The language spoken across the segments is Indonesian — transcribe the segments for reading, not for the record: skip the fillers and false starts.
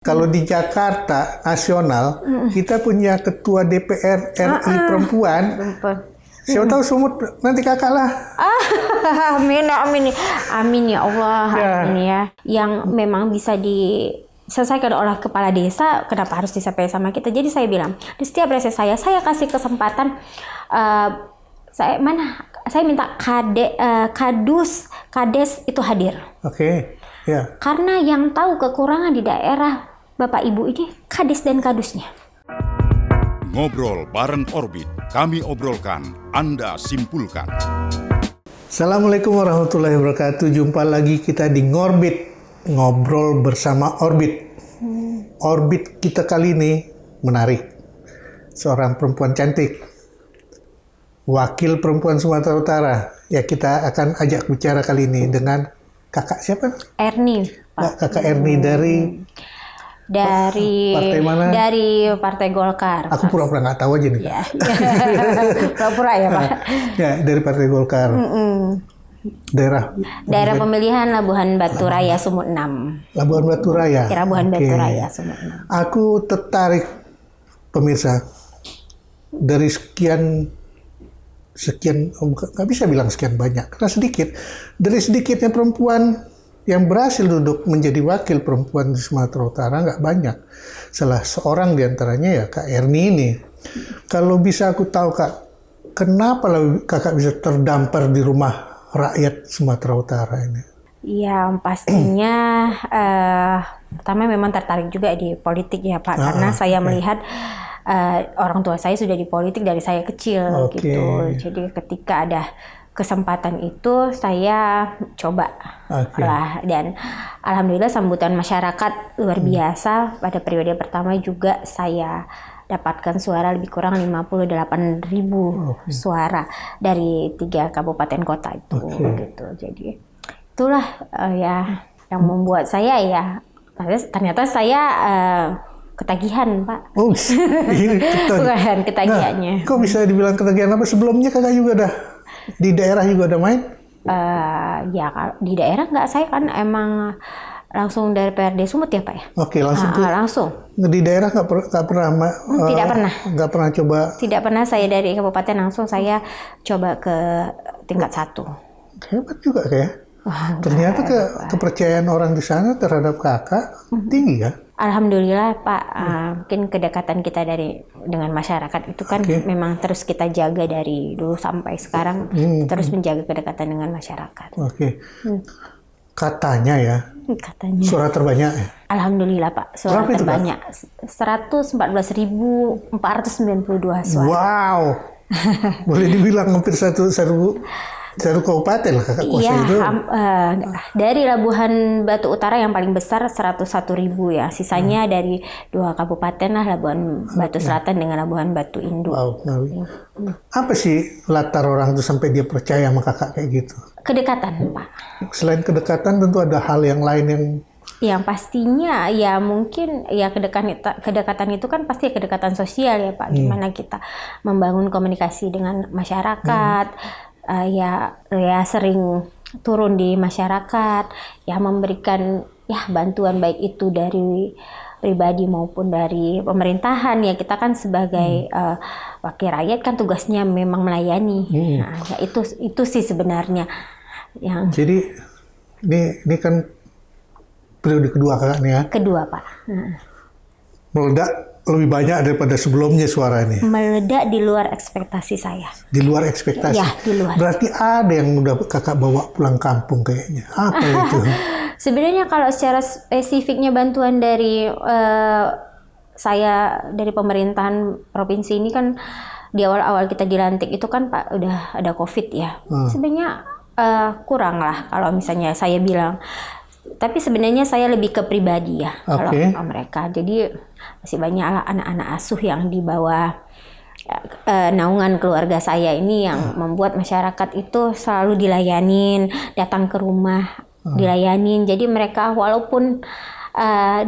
Kalau di Jakarta nasional, kita punya ketua DPR RI perempuan. Siapa tahu Sumut nanti kakak lah. Amin, amin, amin ya Allah, amin ya. Yang memang bisa diselesaikan oleh kepala desa, kenapa harus disampaikan sama kita? Jadi saya bilang, di setiap reses saya kasih kesempatan. Saya minta kades itu hadir. Oke. Ya. Karena yang tahu kekurangan di daerah Bapak Ibu ini kades dan kadusnya. Ngobrol bareng Orbit, kami obrolkan, Anda simpulkan. Assalamualaikum warahmatullahi wabarakatuh. Jumpa lagi kita di Ngorbit, ngobrol bersama Orbit. Orbit kita kali ini menarik. Seorang perempuan cantik, wakil perempuan Sumatera Utara. Ya, kita akan ajak bicara kali ini dengan kakak siapa? Erni, Pak. Kakak Erni dari partai mana? Dari Partai Golkar. Aku pura-pura nggak tahu aja nih. Ya. Pura-pura ya, Pak. Ya, dari Partai Golkar. Daerah pemilihan Labuhan Batu Raya Sumut 6. Labuhan Batu Raya. Labuhan Batu Raya Sumut 6. Aku tertarik, pemirsa, dari sekian nggak bisa bilang sekian banyak, karena sedikit. Dari sedikitnya perempuan yang berhasil duduk menjadi wakil perempuan di Sumatera Utara nggak banyak. Salah seorang diantaranya ya Kak Erni ini. Kalau bisa aku tahu Kak, kenapa kakak bisa terdampar di rumah rakyat Sumatera Utara ini? Ya pastinya pertama memang tertarik juga di politik ya Pak, karena saya melihat orang tua saya sudah di politik dari saya kecil gitu. Jadi ketika ada kesempatan itu saya coba lah, dan alhamdulillah sambutan masyarakat luar biasa. Pada periode pertama juga saya dapatkan suara lebih kurang 58.000 suara dari 3 kabupaten kota itu gitu. Jadi itulah ya yang membuat saya ya ternyata saya ketagihan, Pak. Oh, bukan ketagihannya. Nah, kok bisa dibilang ketagihan apa? Sebelumnya kakak juga dah di daerah juga ada main? Ya di daerah nggak, saya kan emang langsung dari PRD Sumut ya Pak ya. Oke, langsung. Langsung. Di daerah nggak pernah? Tidak pernah. Nggak pernah coba? Tidak pernah, saya dari kabupaten langsung saya coba ke tingkat 1. Hebat juga kayak. Ternyata kepercayaan orang di sana terhadap kakak tinggi ya? Alhamdulillah Pak, mungkin kedekatan kita dengan masyarakat itu kan memang terus kita jaga dari dulu sampai sekarang, terus menjaga kedekatan dengan masyarakat. Katanya ya, suara terbanyak ya? Alhamdulillah Pak, suara terbanyak. 114.492 suara. Wow, boleh dibilang hampir satu kabupaten lah kakak kuasa itu. Dari Labuhan Batu Utara yang paling besar 101.000 ya. Sisanya dari 2 kabupaten lah, Labuhan Batu Selatan dengan Labuhan Batu Induk. Wow. Apa sih latar orang itu sampai dia percaya sama kakak kayak gitu? Kedekatan, Pak. Selain kedekatan tentu ada hal yang lain yang pastinya ya mungkin ya kedekatan itu kan pasti kedekatan sosial ya Pak. Gimana kita membangun komunikasi dengan masyarakat. Ya sering turun di masyarakat, ya memberikan ya bantuan baik itu dari pribadi maupun dari pemerintahan. Ya kita kan sebagai wakil rakyat kan tugasnya memang melayani. Nah, ya itu sih sebenarnya yang. Jadi ini kan periode kedua kakaknya ya? Kedua Pak. Meledak lebih banyak daripada sebelumnya suara ini. Meledak di luar ekspektasi saya. Di luar ekspektasi? Ya, di luar. Berarti ada yang udah kakak bawa pulang kampung kayaknya. Apa itu? Sebenarnya kalau secara spesifiknya bantuan dari saya dari pemerintahan provinsi ini kan di awal-awal kita dilantik itu kan Pak udah ada COVID ya. Sebenarnya kurang lah kalau misalnya saya bilang. Tapi sebenarnya saya lebih ke pribadi ya kalau mereka. Jadi masih banyak anak-anak asuh yang di bawah naungan keluarga saya ini yang membuat masyarakat itu selalu dilayanin, datang ke rumah dilayanin. Jadi mereka walaupun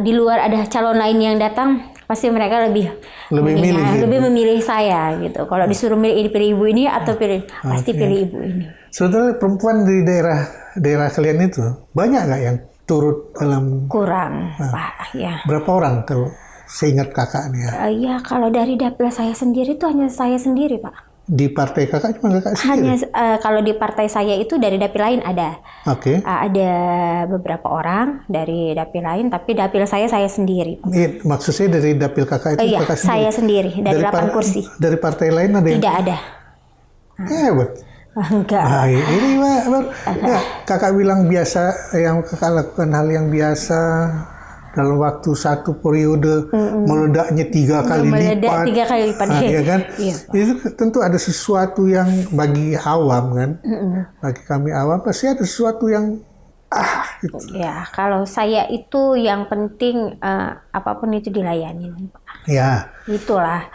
di luar ada calon lain yang datang, pasti mereka lebih memilih saya gitu. Kalau disuruh pilih ibu ini atau pasti pilih ibu ini. Sebetulnya perempuan di daerah kalian itu banyak nggak yang turut dalam kurang, Pak. Ya. berapa orang kalau seingat kakak nih ya? Ya kalau dari dapil saya sendiri tuh hanya saya sendiri, Pak. Di partai kakak cuma kakak Hanya sendiri? kalau di partai saya itu dari dapil lain ada. Oke. Ada beberapa orang dari dapil lain, tapi dapil saya sendiri. Maksud saya dari dapil kakak itu Iya, kakak sendiri? saya sendiri dari 8 kursi. Dari partai lain ada yang? Tidak ada. Hebat. Enggak. Nah, ini kakak bilang biasa, yang kakak lakukan hal yang biasa dalam waktu satu periode meledaknya 3 kali lipat. 3 kali lipat. Ya kan? Iya. Itu tentu ada sesuatu yang bagi awam kan, bagi kami awam pasti ada sesuatu yang gitu. Ya, kalau saya itu yang penting apapun itu dilayani. Ya. Itulah.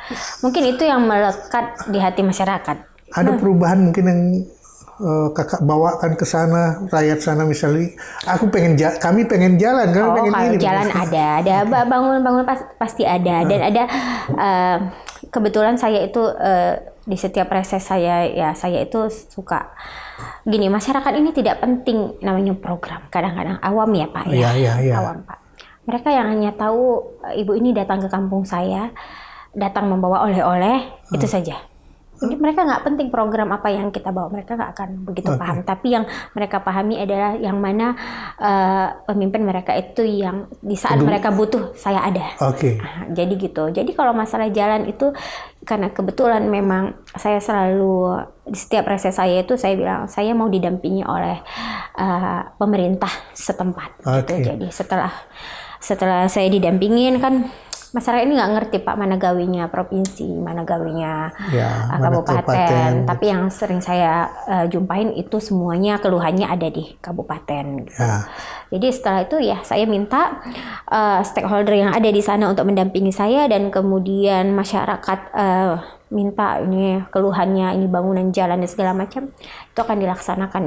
Mungkin itu yang melekat di hati masyarakat. Ada perubahan mungkin yang kakak bawakan ke sana, rakyat sana misalnya, kami pengen jalan, kami pengen kalau ini. jalan ada bangun pasti ada, dan ada kebetulan saya itu di setiap reses saya itu suka gini, masyarakat ini tidak penting namanya program, kadang-kadang awam ya Pak ya. Awam Pak. Mereka yang hanya tahu ibu ini datang ke kampung saya, datang membawa oleh-oleh, itu saja. Jadi mereka nggak penting program apa yang kita bawa, mereka nggak akan begitu paham. Tapi yang mereka pahami adalah yang mana pemimpin mereka itu yang di saat mereka butuh saya ada. Jadi gitu. Jadi kalau masalah jalan itu karena kebetulan memang saya selalu di setiap reses saya itu saya bilang saya mau didampingi oleh pemerintah setempat. Gitu. Jadi setelah saya didampingin kan. Masyarakat ini nggak ngerti Pak mana gawinya provinsi, mana gawinya kabupaten. Tapi yang sering saya jumpain itu semuanya keluhannya ada di kabupaten. Gitu. Jadi setelah itu ya saya minta stakeholder yang ada di sana untuk mendampingi saya, dan kemudian masyarakat minta ini keluhannya, ini bangunan jalan dan segala macam, itu akan dilaksanakan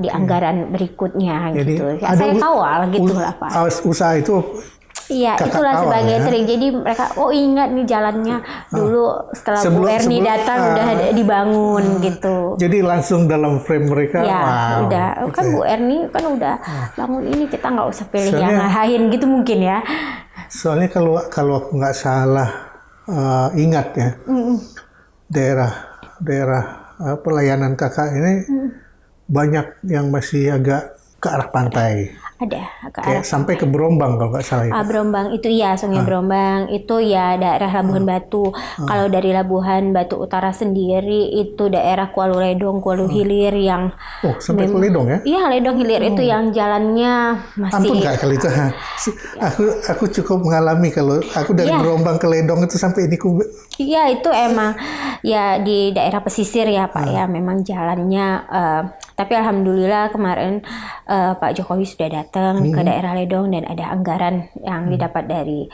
di anggaran berikutnya. Jadi, gitu. Ya, saya kawal gitulah Pak. Usaha itu. Iya, itulah sebagai trik. Jadi mereka, ingat nih jalannya dulu setelah Bu Erni datang udah dibangun gitu. Jadi langsung dalam frame mereka. Ya, udah. Kan Bu Erni kan udah bangun ini, kita nggak usah pilih yang lain gitu mungkin ya. Soalnya kalau aku nggak salah ingat ya, daerah pelayanan kakak ini banyak yang masih agak ke arah pantai. Ada kayak sampai ke Berombang kalau nggak salah itu. Berombang itu ya, Sungai Berombang itu ya daerah Labuhan Batu. Kalau dari Labuhan Batu Utara sendiri itu daerah Kuala Ledong, Kuala Hilir yang sampai ke Ledong ya? Iya, Ledong Hilir itu yang jalannya masih. Ampun Kak kalau itu. Aku cukup mengalami kalau aku dari Berombang ke Ledong itu sampai ini Iya, itu emang ya di daerah pesisir ya Pak ya, memang jalannya tapi alhamdulillah kemarin Pak Jokowi sudah datang ke daerah Ledong dan ada anggaran yang didapat dari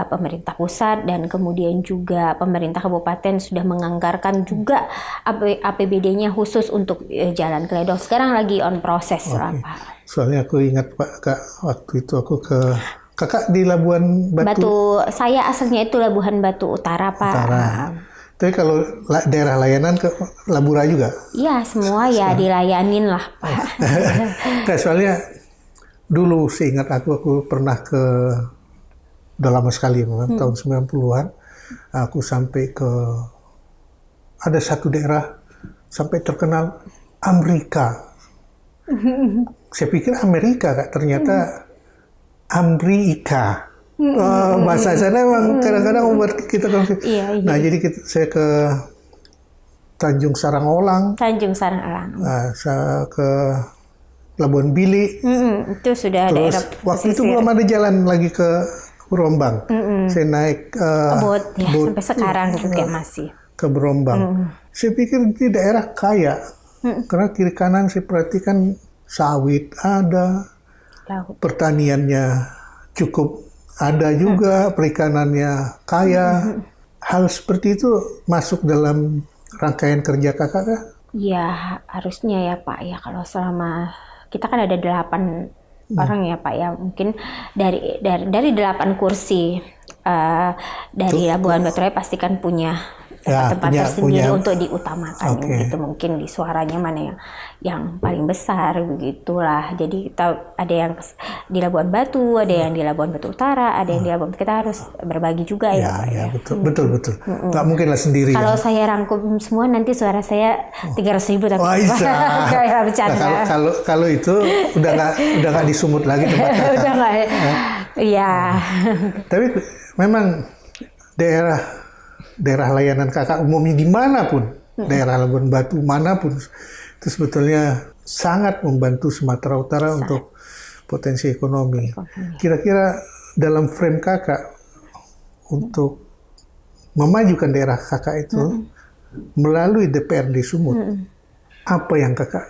pemerintah pusat, dan kemudian juga pemerintah kabupaten sudah menganggarkan juga APBD-nya khusus untuk jalan ke Ledong. Sekarang lagi on proses lah Pak. Soalnya aku ingat Pak Kak, waktu itu aku ke Kakak di Labuhan Batu. Saya asalnya itu Labuhan Batu Utara Pak. Tapi kalau daerah layanan ke Labura juga? Iya, semua ya dilayanin lah Pak. Nah, soalnya dulu seingat aku pernah udah lama sekali, tahun 90-an, aku sampai ke, ada satu daerah sampai terkenal Amerika. Saya pikir Amerika Kak, ternyata Amrika. Bahasa sana memang kadang-kadang membuat kita konflik. Nah, jadi saya ke Tanjung Sarang Olang. Saya ke Labuan Bili. Itu sudah daerah waktu itu belum ada jalan lagi ke Berombang. Saya naik bot sampai sekarang juga masih ke Berombang. Saya pikir di daerah kaya. Karena kiri kanan saya perhatikan sawit ada, pertaniannya cukup ada juga, perikanannya kaya. Hal seperti itu masuk dalam rangkaian kerja kakak kah? Ya harusnya ya Pak ya, kalau selama kita kan ada 8 orang ya Pak ya, mungkin dari 8 kursi dari Labuhan Batu Raya pastikan punya dapat tempat punya- tersendiri punya- untuk diutamakan gitu. Mungkin di suaranya mana yang paling besar begitulah. Jadi kita ada yang di Labuan Batu, ada yang di Labuan Batu Utara, ada yang di Labuan, kita harus berbagi juga ya. Pak, Ya, betul. Nggak mungkin lah sendiri. Kalau ya. saya rangkum semua nanti suara saya 300.000 tapi Wah, bisa. Kayak bercanda. Nah, kalau itu udah nggak disumut lagi tempat kakak. Udah nggak ya? Iya. Tapi memang daerah layanan kakak umumnya dimanapun, daerah Labuan Batu manapun, itu sebetulnya sangat membantu Sumatera Utara untuk potensi ekonomi. Kira-kira dalam frame kakak untuk memajukan daerah kakak itu melalui DPRD Sumut, apa yang kakak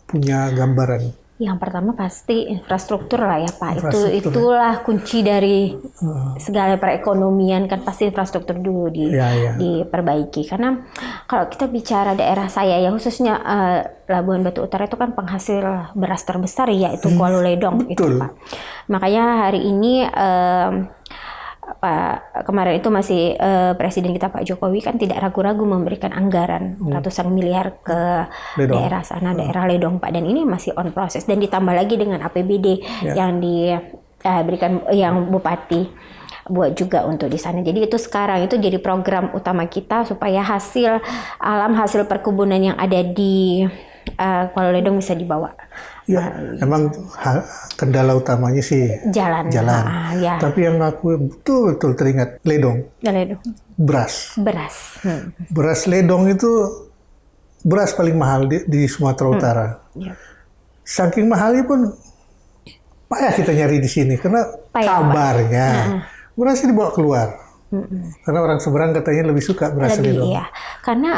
punya gambaran? Yang pertama pasti infrastruktur lah ya Pak. Infrastruktur. Itulah kunci dari segala perekonomian, kan pasti infrastruktur dulu diperbaiki. Karena kalau kita bicara daerah saya ya khususnya Labuan Batu Utara itu kan penghasil beras terbesar ya, itu Kuala Ledong itu Pak. Makanya hari ini kemarin itu masih Presiden kita Pak Jokowi kan tidak ragu-ragu memberikan anggaran ratusan miliar ke daerah sana, daerah Ledong Pak, dan ini masih on proses dan ditambah lagi dengan APBD yang diberikan yang Bupati buat juga untuk di sana. Jadi itu sekarang itu jadi program utama kita supaya hasil alam, hasil perkebunan yang ada di Kuala Ledong bisa dibawa. Ya, emang kendala utamanya sih jalan. Ya. Tapi yang aku betul-betul teringat Ledong. Beras. Beras Ledong itu beras paling mahal di Sumatera Utara. Saking mahalnya pun payah kita nyari di sini karena kabarnya berasnya dibawa keluar. Karena orang seberang katanya lebih suka beras Ledong. Iya. Karena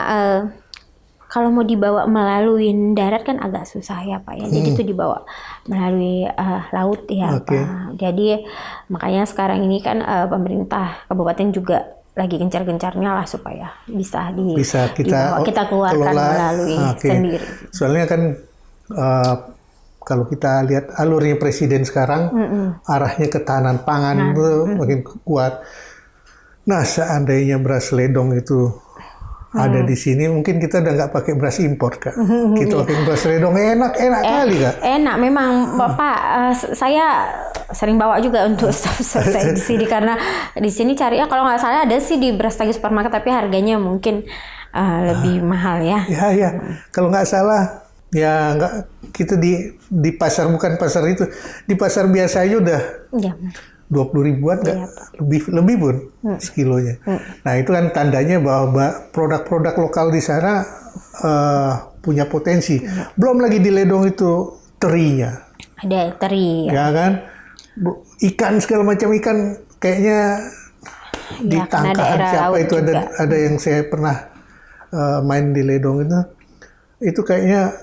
kalau mau dibawa melalui darat kan agak susah ya Pak ya. Jadi itu dibawa melalui laut ya Pak. Jadi makanya sekarang ini kan pemerintah kabupaten juga lagi gencar-gencarnya lah supaya bisa kita keluarkan melalui sendiri. Soalnya kan kalau kita lihat alurnya presiden sekarang arahnya ketahanan pangan itu makin kuat. Nah, seandainya beras Ledong itu ada di sini, mungkin kita udah nggak pakai beras impor Kak. Kita pakai beras Ledong, enak kali Kak. Enak memang Bapak. Saya sering bawa juga untuk staff saya di sini karena di sini cari kalau nggak salah ada sih di Brastagi Supermarket tapi harganya mungkin lebih mahal ya. Iya. Kalau nggak salah ya nggak, kita di pasar, bukan pasar itu, di pasar biasa aja udah 20.000-an nggak, lebih pun sekilonya. Nah itu kan tandanya bahwa produk-produk lokal di sana punya potensi. Belum lagi di Ledong itu terinya. Ada teri. Ya kan, ikan segala macam ikan kayaknya di Tangkahan siapa itu ada yang saya pernah main di Ledong itu kayaknya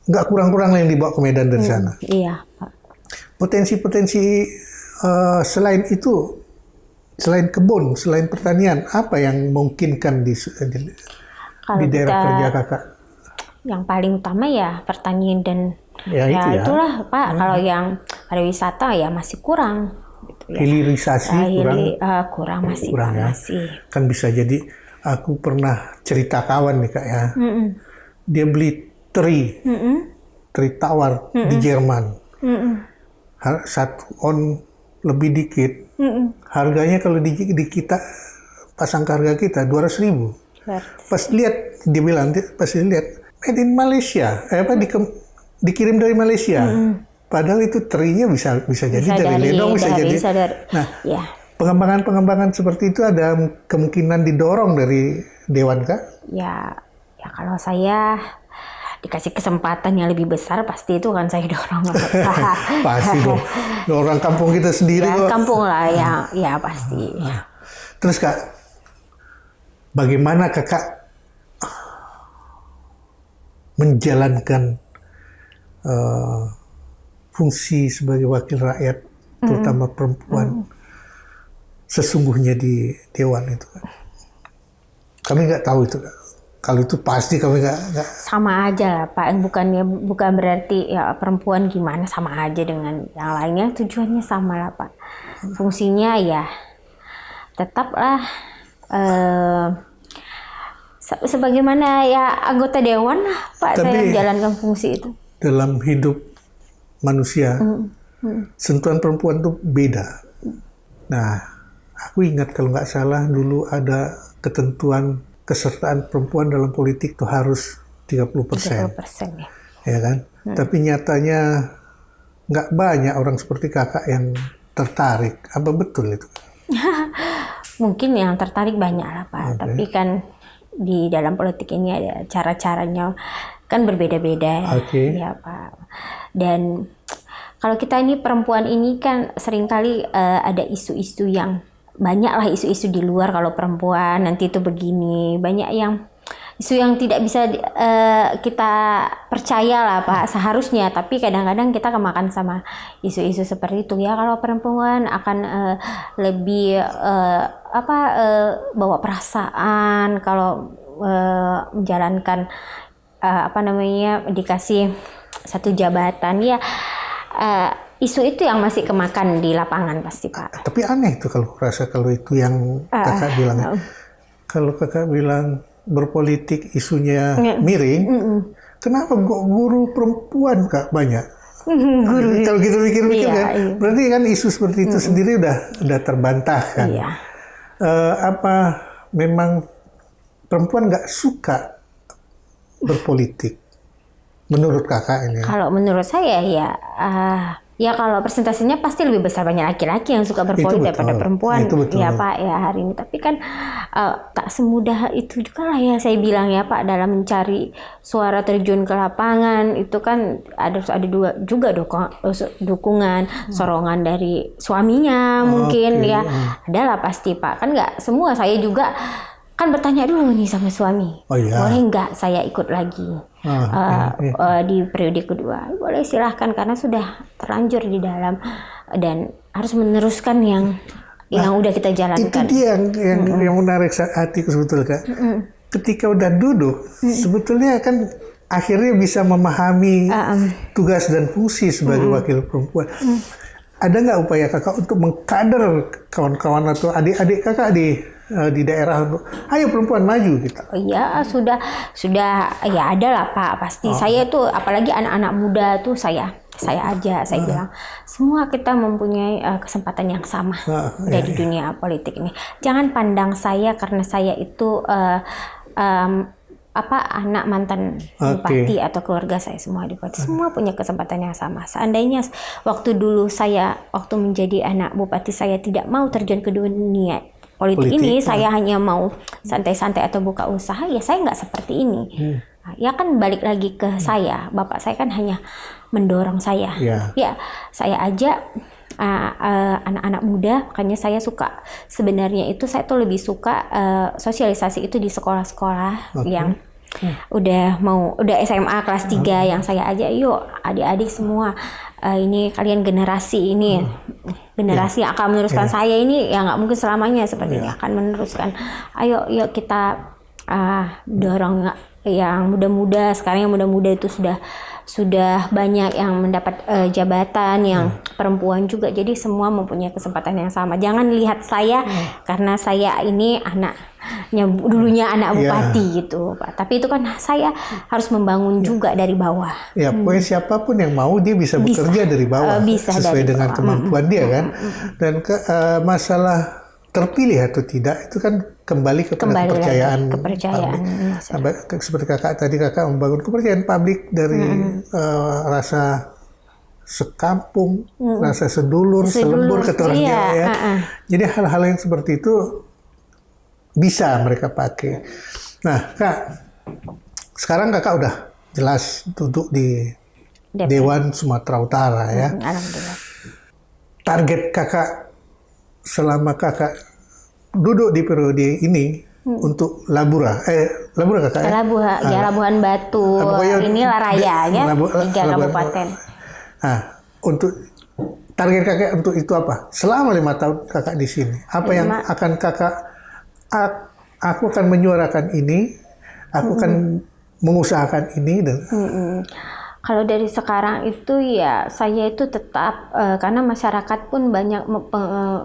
nggak kurang-kurang yang dibawa ke Medan dari sana. Iya Pak. Potensi-potensi selain itu, selain kebun, selain pertanian, apa yang memungkinkan di daerah kerja kakak? Yang paling utama ya pertanian dan itulah Pak. Kalau yang pariwisata ya masih kurang. Gitu, ya. Hilirisasi kurang masih. Kan bisa jadi aku pernah cerita kawan nih Kak ya. Dia beli teri tawar di Jerman. 1 on lebih dikit. Harganya kalau di kita pasang ke harga kita 200.000. Pas lihat dia bilang, made in Malaysia, dikirim dari Malaysia. Padahal itu terinya bisa jadi dari Ledong, bisa jadi. Nah, pengembangan seperti itu ada kemungkinan didorong dari Dewan Kak? Ya kalau saya dikasih kesempatan yang lebih besar pasti itu kan saya dorong. Pasti dong. Orang kampung kita sendiri kok. Kampung lah ya pasti. Terus Kak, bagaimana Kakak menjalankan fungsi sebagai wakil rakyat, terutama perempuan, sesungguhnya di Dewan itu Kak? Kami nggak tahu itu Kak. Kalau itu pasti kami nggak. Sama aja lah Pak, bukan berarti ya perempuan gimana, sama aja dengan yang lainnya, tujuannya sama lah Pak. Fungsinya ya tetaplah sebagaimana ya anggota dewan lah Pak, saya menjalankan fungsi itu. Dalam hidup manusia, sentuhan perempuan tuh beda. Nah, aku ingat kalau nggak salah dulu ada ketentuan kesertaan perempuan dalam politik tuh harus 30%. 30% ya. Ya kan? Tapi nyatanya nggak banyak orang seperti kakak yang tertarik. Apa betul itu? Mungkin yang tertarik banyak lah Pak, tapi kan di dalam politik ini ada cara-caranya kan berbeda-beda ya Pak. Dan kalau kita ini perempuan ini kan seringkali ada isu-isu yang banyak lah, isu-isu di luar kalau perempuan nanti itu begini, banyak yang isu yang tidak bisa kita percaya lah Pak seharusnya, tapi kadang-kadang kita kemakan sama isu-isu seperti itu ya. Kalau perempuan akan lebih bawa perasaan kalau menjalankan dikasih satu jabatan ya, isu itu yang masih kemakan di lapangan pasti Pak. Tapi aneh itu kalau rasa kalau itu yang kakak bilang. Kalau kakak bilang berpolitik isunya miring, kenapa guru perempuan Kak banyak? Guru. Kalau kita mikir-mikir kan, berarti kan isu seperti itu sendiri udah terbantahkan. Iya. Apa memang perempuan nggak suka berpolitik? Menurut kakak ini? Kalau menurut saya ya kalau presentasinya pasti lebih besar banyak laki-laki yang suka berpolitik daripada perempuan. Ya Pak ya hari ini. Tapi kan tak semudah itu juga lah ya saya bilang ya Pak, dalam mencari suara terjun ke lapangan itu kan harus ada juga dukungan, sorongan dari suaminya mungkin ya. Adalah pasti Pak. Kan nggak semua, saya juga kan bertanya dulu nih sama suami, boleh nggak saya ikut lagi di periode kedua? Boleh, silahkan, karena sudah terlanjur di dalam dan harus meneruskan yang udah kita jalankan. Itu dia yang menarik hatiku sebetulnya Kak. Ketika udah duduk, sebetulnya kan akhirnya bisa memahami tugas dan fungsi sebagai wakil perempuan. Ada nggak upaya kakak untuk mengkader kawan-kawan atau adik-adik kakak di daerah untuk ayo perempuan maju gitu? Iya, sudah ya ada lah Pak, pasti. Saya tuh apalagi anak-anak muda tuh saya bilang semua kita mempunyai kesempatan yang sama dari dunia politik ini. Jangan pandang saya karena saya itu anak mantan bupati atau keluarga saya semua di bupati, semua punya kesempatan yang sama. Seandainya waktu dulu waktu menjadi anak bupati saya tidak mau terjun ke dunia politik ini, saya hanya mau santai-santai atau buka usaha, ya saya nggak seperti ini. Ya kan balik lagi ke saya, bapak saya kan hanya mendorong saya. Ya saya aja anak-anak muda, makanya saya suka sebenarnya itu saya tuh lebih suka sosialisasi itu di sekolah-sekolah yang udah SMA kelas 3 yang saya ajak, yuk adik-adik semua ini kalian generasi ini generasi yang akan meneruskan saya ini, ya nggak mungkin selamanya seperti ini akan meneruskan. Ayo kita dorong yang muda-muda. Sekarang yang muda-muda itu sudah banyak yang mendapat jabatan, yang perempuan juga. Jadi semua mempunyai kesempatan yang sama. Jangan lihat saya karena saya ini dulunya anak bupati gitu Pak. Tapi itu kan saya harus membangun juga dari bawah. Ya, pokoknya siapapun yang mau dia bisa bekerja dari bawah sesuai dengan kemampuan dia kan. Dan masalah terpilih atau tidak itu kan kembali kepada kepercayaan publik. Seperti kakak membangun kepercayaan publik dari rasa sekampung, rasa sedulur, selembur kata orang Jawa ya. Jadi hal-hal yang seperti itu bisa mereka pakai. Nah Kak, sekarang kakak udah jelas duduk di Dewan Sumatera Utara ya. Alhamdulillah. Target kakak selama kakak duduk di periode ini untuk Labura kakak ya? Labuhan Batu, inilah rayanya 3 kabupaten. Nah, untuk target kakak untuk itu apa? Selama 5 tahun kakak di sini, apa yang akan kakak? Aku akan menyuarakan ini, aku akan mengusahakan ini dan. Kalau dari sekarang itu ya saya itu tetap karena masyarakat pun banyak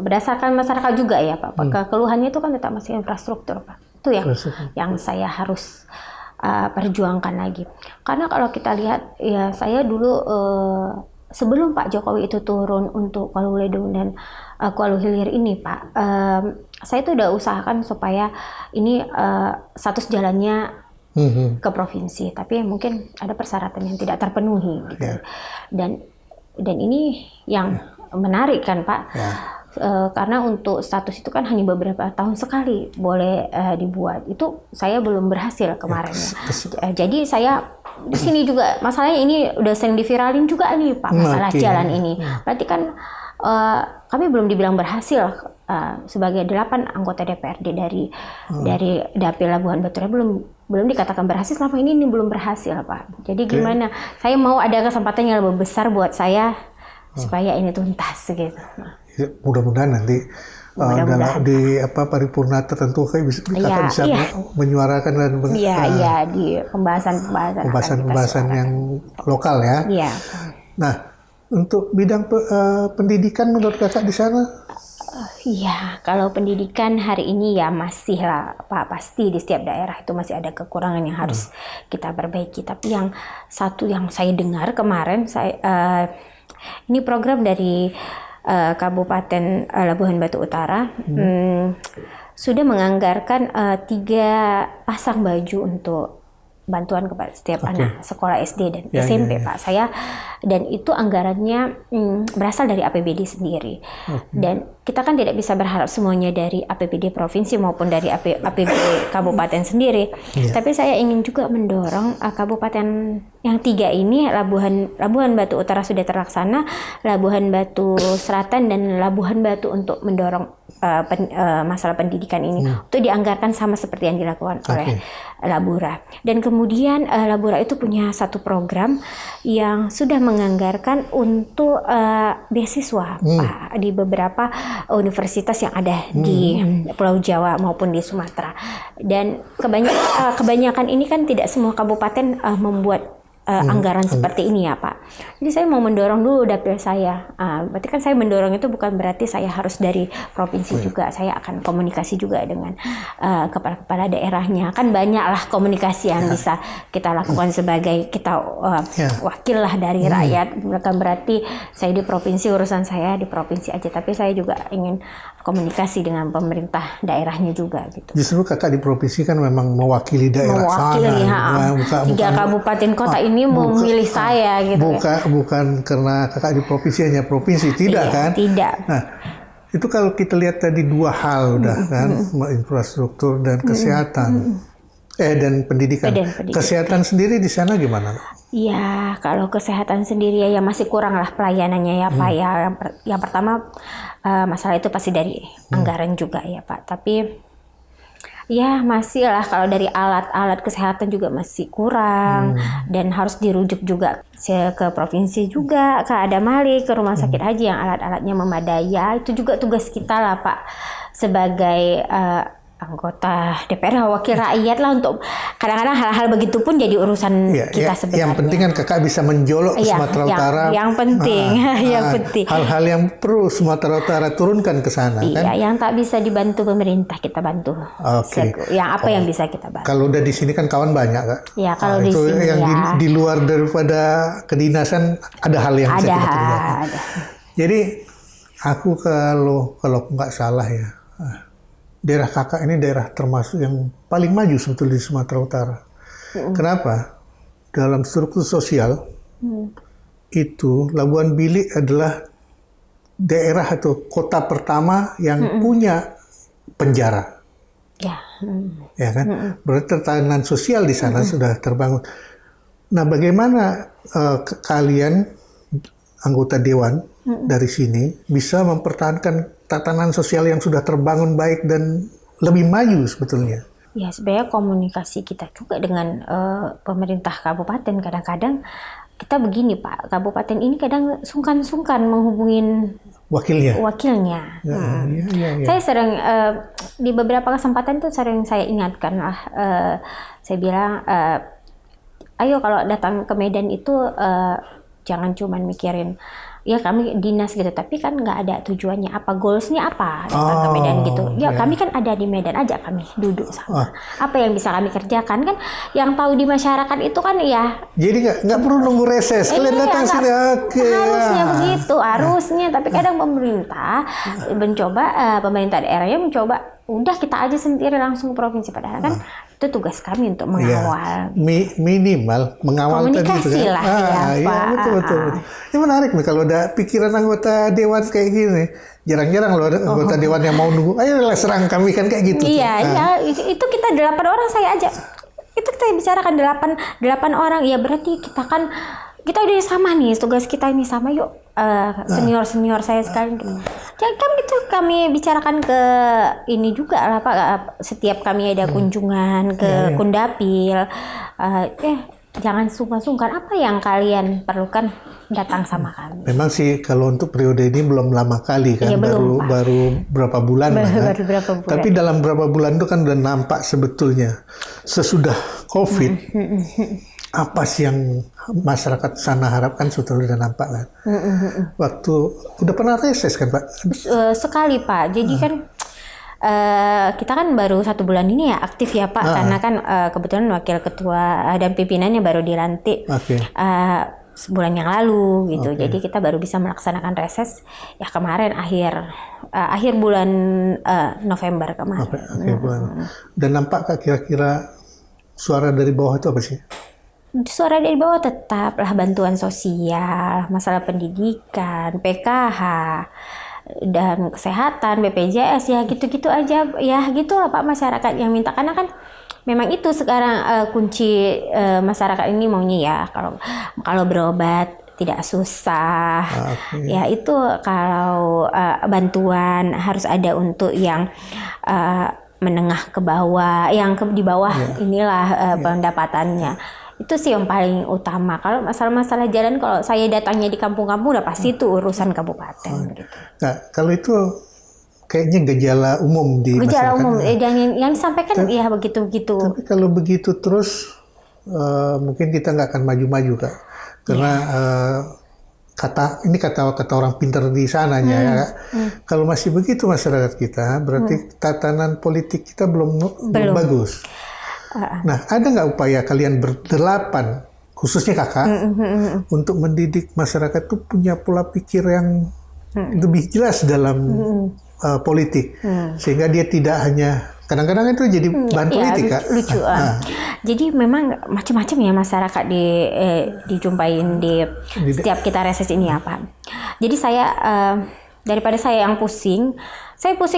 berdasarkan masyarakat juga ya Pak. Keluhannya itu kan tetap masih infrastruktur Pak. Itu yang saya harus perjuangkan lagi. Karena kalau kita lihat, ya saya dulu sebelum Pak Jokowi itu turun untuk Kuala Luledung dan Kuala Hilir ini, Pak, saya itu udah usahakan supaya ini status jalannya ke provinsi, tapi mungkin ada persyaratan yang tidak terpenuhi gitu. Dan ini yang menarik kan, Pak. Karena untuk status itu kan hanya beberapa tahun sekali boleh dibuat. Itu saya belum berhasil kemarin. Jadi saya di sini juga masalahnya ini udah sering diviralin juga nih, Pak, masalah jalan ini. Berarti kan kami belum dibilang berhasil sebagai 8 anggota DPRD dari Dapil Labuhan Batu belum dikatakan berhasil. Selama ini belum berhasil, Pak. Jadi gimana? Saya mau ada kesempatan yang lebih besar buat saya supaya ini tuntas gitu. Mudah-mudahan nanti di paripurna tertentu kakak bisa menyuarakan dan di pembahasan yang lokal ya. Nah, untuk bidang pendidikan menurut kakak di sana? Iya, kalau pendidikan hari ini ya masih lah, Pak, pasti di setiap daerah itu masih ada kekurangan yang harus kita perbaiki. Tapi yang satu yang saya dengar kemarin, ini program dari Kabupaten Labuhan Batu Utara sudah menganggarkan 3 pasang baju untuk bantuan kepada setiap anak sekolah SD dan SMP, Pak. Dan itu anggarannya berasal dari APBD sendiri. Dan kita kan tidak bisa berharap semuanya dari APBD provinsi maupun dari APBD kabupaten sendiri. Tapi saya ingin juga mendorong kabupaten yang 3 ini, Labuhan Batu Utara sudah terlaksana, Labuhan Batu Selatan dan Labuhan Batu, untuk mendorong masalah pendidikan ini untuk dianggarkan sama seperti yang dilakukan oleh Labura. Dan kemudian Labura itu punya satu program yang sudah menganggarkan untuk beasiswa Pak, di beberapa universitas yang ada di Pulau Jawa maupun di Sumatera. Dan kebanyakan ini kan tidak semua kabupaten membuat anggaran seperti ini ya, Pak. Jadi saya mau mendorong dulu dapil saya. Berarti kan saya mendorong itu bukan berarti saya harus dari provinsi juga. Saya akan komunikasi juga dengan kepala-kepala daerahnya. Kan banyaklah komunikasi yang bisa kita lakukan sebagai kita wakil lah dari rakyat. Bukan berarti saya di provinsi, urusan saya di provinsi aja. Tapi saya juga ingin komunikasi dengan pemerintah daerahnya juga gitu. Justru kakak di provinsi kan memang mewakili daerah sana. 3 kabupaten kota ini memilih saya gitu. Bukan karena kakak di provinsi hanya provinsi, tidak kan? Tidak. Nah, itu kalau kita lihat tadi 2 hal udah kan, infrastruktur dan kesehatan. Dan pendidikan. Kesehatan sendiri di sana gimana? Ya, kalau kesehatan sendiri ya masih kurang lah pelayanannya ya, Pak. Yang pertama masalah itu pasti dari anggaran juga ya, Pak. Tapi ya masih lah, kalau dari alat-alat kesehatan juga masih kurang, dan harus dirujuk juga ke provinsi juga, ke Adamali, ke rumah sakit haji yang alat-alatnya memadai. Ya, itu juga tugas kita lah, Pak, sebagai anggota DPR, wakil rakyat lah, untuk kadang-kadang hal-hal begitu pun jadi urusan kita sebenarnya. Yang penting kan kakak bisa menjolok Sumatera Utara. Yang penting, yang penting. Hal-hal yang perlu Sumatera Utara turunkan ke sana. Kan? Yang tak bisa dibantu pemerintah kita bantu. Yang apa yang bisa kita bantu. Kalau udah di sini kan kawan banyak, Kak. Ya, kalau di sini yang di luar daripada kedinasan ada hal yang bisa kita kerjakan. Jadi aku kalau nggak salah ya, daerah kakak ini daerah termasuk yang paling maju sebetulnya di Sumatera Utara. Kenapa? Dalam struktur sosial itu Labuan Bilik adalah daerah atau kota pertama yang punya penjara. Ya kan? Berarti tatanan sosial di sana sudah terbangun. Nah, bagaimana kalian anggota dewan dari sini bisa mempertahankan tatanan sosial yang sudah terbangun baik dan lebih maju sebetulnya? Ya, sebenarnya komunikasi kita juga dengan pemerintah kabupaten. Kadang-kadang kita begini, Pak, kabupaten ini kadang sungkan-sungkan menghubungin wakilnya. Ya. Saya sering di beberapa kesempatan tuh sering saya ingatkan lah, saya bilang, ayo kalau datang ke Medan itu jangan cuma mikirin ya kami dinas gitu, tapi kan nggak ada tujuannya apa, goalsnya apa datang ke Medan gitu. Ya kami kan ada di Medan aja, kami duduk sama apa yang bisa kami kerjakan kan, yang tahu di masyarakat itu kan ya. Jadi nggak perlu nunggu reses, kalian datang sini. Harusnya begitu, harusnya. Tapi kadang pemerintah mencoba, pemerintah daerahnya mencoba, udah kita aja sendiri langsung ke provinsi, padahal kan itu tugas kami untuk mengawal. Minimal mengawal komunikasi tadi lah ya, Pak. Betul. Ini menarik nih kalau ada pikiran anggota dewan kayak gini. Jarang-jarang loh ada anggota dewan yang mau nunggu, ayolah serang kami kan kayak gitu. Iya, itu kita 8 orang saya aja. Itu kita bicarakan 8 orang, ya berarti kita udah sama nih, tugas kita ini sama, yuk senior saya sekali. Jadi kan itu kami bicarakan ke ini juga lah Pak, setiap kami ada kunjungan ke Kundapil, jangan sungkan-sungkan, apa yang kalian perlukan datang sama kami. Memang sih kalau untuk periode ini belum lama kali kan, baru berapa bulan kan? Baru berapa bulan. Tapi dalam berapa bulan itu kan udah nampak sebetulnya sesudah COVID apa sih yang masyarakat sana harapkan sudah nampak kan. Waktu udah pernah reses kan Pak? Sekali Pak. Jadi kan kita kan baru 1 bulan ini ya aktif ya Pak, karena kan kebetulan wakil ketua dan pimpinannya baru dilantik sebulan yang lalu gitu. Jadi kita baru bisa melaksanakan reses ya kemarin akhir bulan November kemarin. Akhir bulan. Dan nampak kira-kira suara dari bawah itu apa sih? Suara dari bawah tetaplah bantuan sosial, masalah pendidikan, PKH, dan kesehatan, BPJS, ya gitu-gitu aja. Ya gitu lah Pak, masyarakat yang minta. Karena kan memang itu sekarang kunci masyarakat ini maunya ya, kalau berobat tidak susah. Ya itu kalau bantuan harus ada untuk yang menengah ke bawah, yang di bawah inilah pendapatannya. Itu sih yang paling utama. Kalau masalah-masalah jalan, kalau saya datangnya di kampung-kampung udah pasti itu urusan kabupaten gitu. Nah, kalau itu kayaknya gejala umum di gejala masyarakat. Umum yang disampaikan ya begitu-begitu. Tapi kalau begitu terus mungkin kita nggak akan maju-maju Kak. Karena kata orang pintar di sananya ya Kak. Kalau masih begitu masyarakat kita, berarti tatanan politik kita belum bagus. Nah, ada nggak upaya kalian berdelapan, khususnya Kakak, untuk mendidik masyarakat itu punya pola pikir yang lebih jelas dalam politik, sehingga dia tidak hanya kadang-kadang itu jadi bahan politik Kak. Lucu. Jadi memang macam-macam ya masyarakat dijumpain di setiap kita reses ini ya Pak. Jadi saya daripada saya yang pusing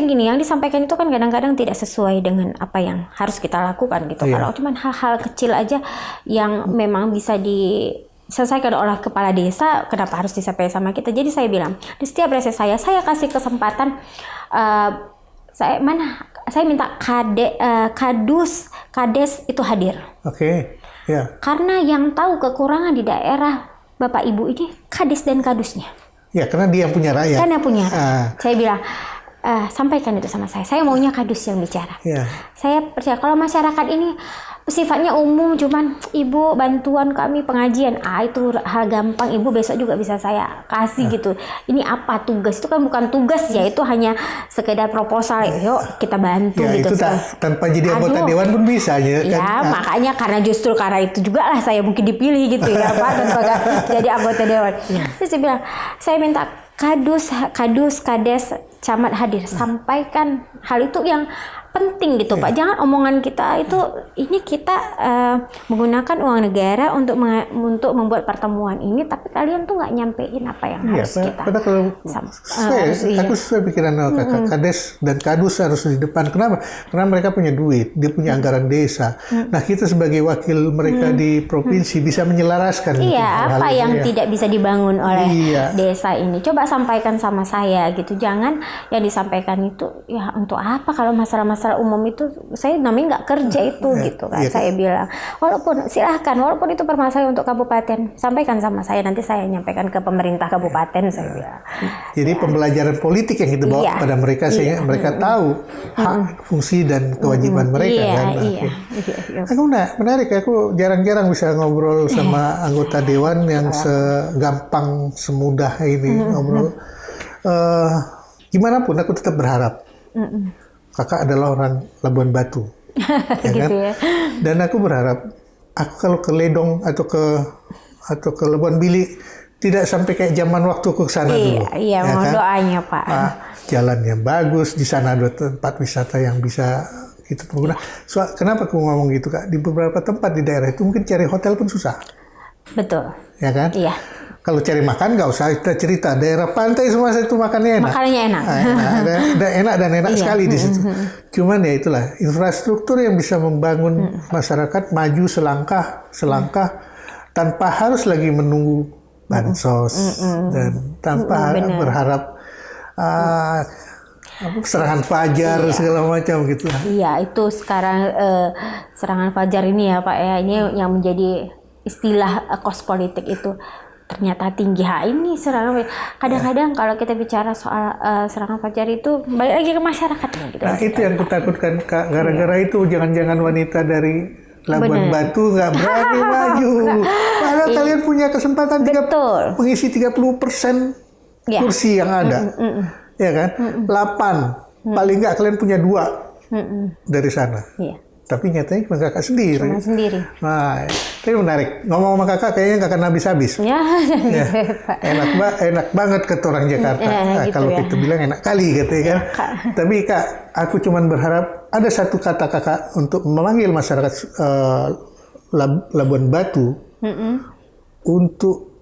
gini, yang disampaikan itu kan kadang-kadang tidak sesuai dengan apa yang harus kita lakukan gitu. Kalau cuman hal-hal kecil aja yang memang bisa diselesaikan oleh kepala desa, kenapa harus disampaikan sama kita? Jadi saya bilang, di setiap reses saya kasih kesempatan, saya minta kades itu hadir. Karena yang tahu kekurangan di daerah Bapak Ibu ini kades dan kadusnya. Ya, karena dia yang punya rakyat. Kan yang punya. Saya bilang, sampaikan itu sama saya. Saya maunya kadus yang bicara. Saya percaya kalau masyarakat ini sifatnya umum, cuman Ibu bantuan kami pengajian, itu hal gampang, Ibu besok juga bisa saya kasih gitu. Ini apa tugas? Itu kan bukan tugas ya, itu hanya sekedar proposal. Yuk kita bantu gitu. Itu tanpa jadi anggota dewan pun bisa ya. Makanya karena itu juga lah saya mungkin dipilih gitu ya Pak, tanpa jadi anggota dewan. Terus saya bilang, saya minta kades, camat hadir, sampaikan hal itu yang penting gitu Pak. Jangan omongan kita itu, ini kita menggunakan uang negara untuk membuat pertemuan ini, tapi kalian tuh nggak nyampein apa yang harus kita. Padahal aku sesuai pikiran Kakak, kades dan kadus harus di depan. Kenapa? Karena mereka punya duit, dia punya anggaran desa. Nah, kita sebagai wakil mereka di provinsi bisa menyelaraskan. Apa yang tidak bisa dibangun oleh desa ini. Coba sampaikan sama saya gitu. Jangan yang disampaikan itu ya untuk apa kalau masalah-masalah masalah umum itu saya namanya nggak kerja itu gitu kan. Saya bilang walaupun silahkan, walaupun itu permasalahan untuk kabupaten, sampaikan sama saya, nanti saya nyampaikan ke pemerintah kabupaten, saya bilang. Jadi pembelajaran politik yang kita bawa pada mereka sehingga mereka tahu hak, fungsi dan kewajiban mereka kan. Aku menarik, aku jarang-jarang bisa ngobrol sama anggota dewan yang segampang semudah ini ngobrol. Gimana pun aku tetap berharap kakak adalah orang Labuan Batu, ya kan? Gitu ya. Dan aku berharap aku kalau ke Ledong atau ke Labuan Bili tidak sampai kayak zaman waktu aku ke sana dulu. Iya, ya mohon kan? doanya Pak. Jalannya bagus, di sana ada tempat wisata yang bisa kita pengguna. Kenapa aku ngomong gitu Kak? Di beberapa tempat di daerah itu mungkin cari hotel pun susah. Betul. Ya kan? Iya. Kalau cari makan nggak usah kita cerita. Daerah pantai semua itu makannya enak. Makanannya enak. Enak dan enak sekali di situ. Cuman ya itulah infrastruktur yang bisa membangun masyarakat maju selangkah tanpa harus lagi menunggu bansos dan tanpa berharap serangan fajar segala macam gitu. Iya, itu sekarang serangan fajar ini ya Pak ya, ini yang menjadi istilah kos politik itu ternyata tinggi. Ini serangan kadang-kadang kalau kita bicara soal serangan fajar itu balik lagi ke masyarakat gitu. Nah, itu yang kutakutkan Kak, gara-gara itu jangan-jangan wanita dari Labuan Batu nggak berani maju. Padahal kalian punya kesempatan mengisi 30% kursi yang ada. Ya kan? 8. Paling nggak kalian punya 2 dari sana. Iya. Tapi nyatanya cuma kakak sendiri. Nah, tapi menarik. Ngomong sama kakak kayaknya nggak akan habis-habis. Ya. Enak banget kata orang Jakarta. Gitu kalau kita bilang enak kali gitu ya kan. Tapi Kak, aku cuma berharap ada satu kata kakak untuk memanggil masyarakat Labuan Batu untuk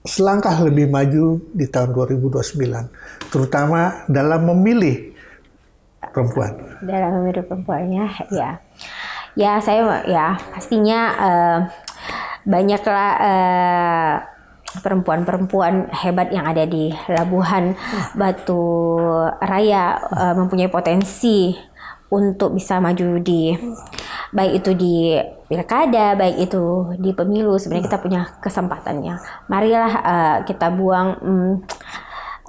selangkah lebih maju di tahun 2029, terutama dalam memilih perempuan. Dalam memilih perempuannya, ya saya pastinya banyaklah perempuan-perempuan hebat yang ada di Labuhan Batu Raya mempunyai potensi untuk bisa maju baik itu di pilkada, baik itu di pemilu. Sebenarnya kita punya kesempatannya. Marilah kita buang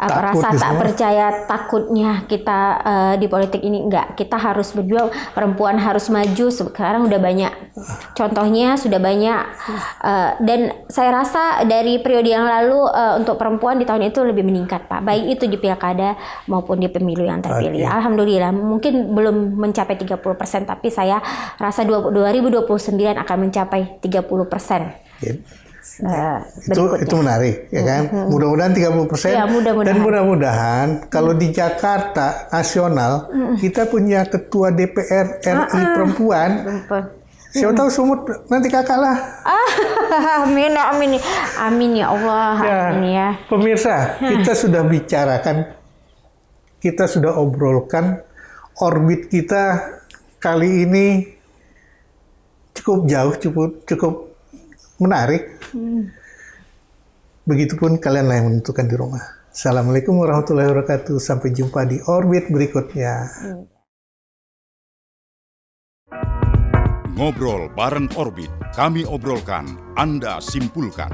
rasa tak percaya takutnya kita di politik ini. Enggak, kita harus berjuang, perempuan harus maju. Sekarang udah banyak contohnya, sudah banyak dan saya rasa dari periode yang lalu untuk perempuan di tahun itu lebih meningkat Pak, baik itu di pilkada maupun di pemilu yang terpilih. Alhamdulillah, mungkin belum mencapai 30%, tapi saya rasa 2029 akan mencapai 30%. Itu menarik ya kan. Mudah-mudahan 30%. Dan mudah-mudahan kalau di Jakarta nasional kita punya ketua DPR RI perempuan. Siapa tahu sumut nanti kakak lah. Amin ya Allah. Amin ya. Pemirsa, kita sudah bicarakan, kita sudah obrolkan orbit kita kali ini cukup jauh, cukup menarik. Begitupun kalian yang menentukan di rumah. Assalamualaikum warahmatullahi wabarakatuh. Sampai jumpa di orbit berikutnya. Ngobrol bareng Orbit. Kami obrolkan, Anda simpulkan.